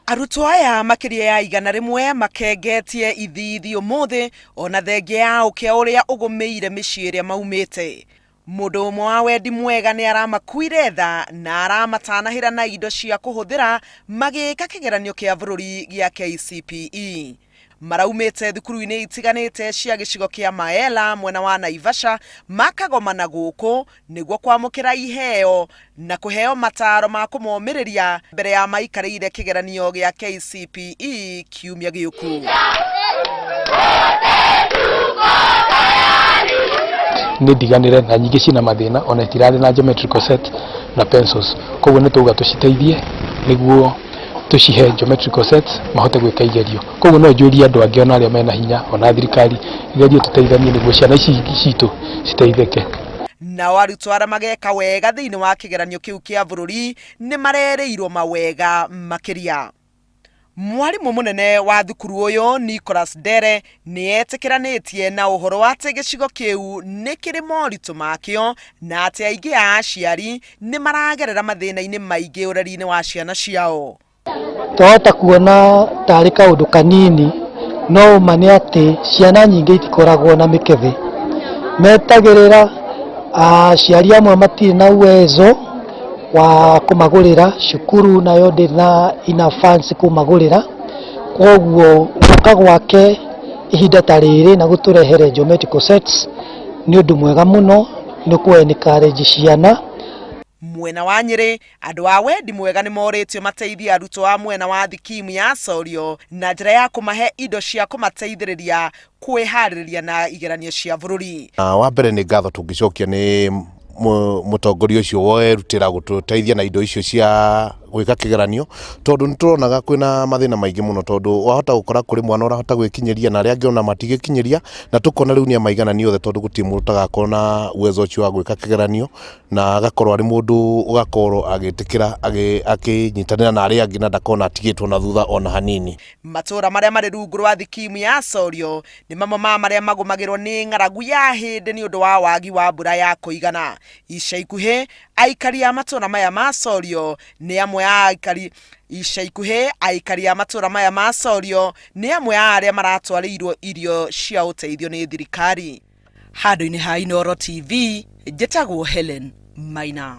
Arutwo aya makiria ya igana rimwe makengetie ithithi umuthi ona thengia ya ukia uria ugumeire micii iria maumite. Mundu umwe wa wendi mwega ni aramakuire tha na aramatanahira na indo cia kuhuthira magika kigeranio kia bururi gia KCPE. Maraumite thukuru-ini itiganite cia gicigo kia Maela mwena wa Naivasha makagomana guku niguo kwamukira iheo na kuheo mataro ma kumomiriria mbere ya maikarire kigeranio gia KCPE kiumia giuku. Ni diganire na nyingi cina mathina ona itirari na geometrical set na pencils, koguo ni tuga tuciteithie niguo tucihe geometrical sets mahote gwika igerio. Koguo no njuri andu angi ona aria mena hinya ona thirikari igerio tuteithanie niguo ciana ici citu citeithike. Na arutwo aria mageka wega thiini wa kigeranio kiu kia bururi ni marereirwo mawega makiria. Mwarimu munene wa thukuru uyu Nicholas Dere ni etikiranitie na uhoro wa gicigo kiu ni kiri moritu makio na ati aingi a aciari ni maragerera mathina-ini maingi ureri-ini wa ciana ciao. Twahota kuona tari kaundu kanini no mane ati ciana nyingi itikoragwo na mikethe metagirira aciari amwe matire na uwezo wa kumagurira cukuru nayo ndiri na enough funds kumagurira, koguo guka gwake ihinda tariri na guturehere geometrical sets ni undu mwega muno ni ku encourage ciana. Mwena wa Nyeri andu a wendi mwega ni moritio mateithia arutwo a mwena wa thikimu ya Sorio na njira ya kumahe indo cia kumateithiriria kwihaririria na igeranio cia bururi. Wa mbere ni ngatho tungicokia ni mutongoria ucio werutira gututeithia na indo icio cia gwika kigeranio, tondu nituronaga kwina mathina maingi muno, tondu wahota gukora kuri mwana urahota gwikinyiria na aria angiona matigikinyiria, na tukona riu ni amaigana ni othe tondu guti mundu tagakorwo uwezo ucio wa gwika kigeranio na agakorwo ari mundu ugakorwo agitikira akinyitanira na aria angi na ndakona atigitwo na thutha ona hanini. Matura maria mari rungu rwa thikimu ya Sorio ni mamwe ma maria magumagirwo ni ng'aragu ya hindi ni undu wa wagi wa mbura ya kuigana. Ica ikuhi aikari a matura maya ma Sorio ni amwe a aikari a matura maya ma Sorio ni amwe a aria maratwarirwo irio cia uteithio ni thirikari. Handu-ini ha Inooro TV, njitagwo Helen Maina.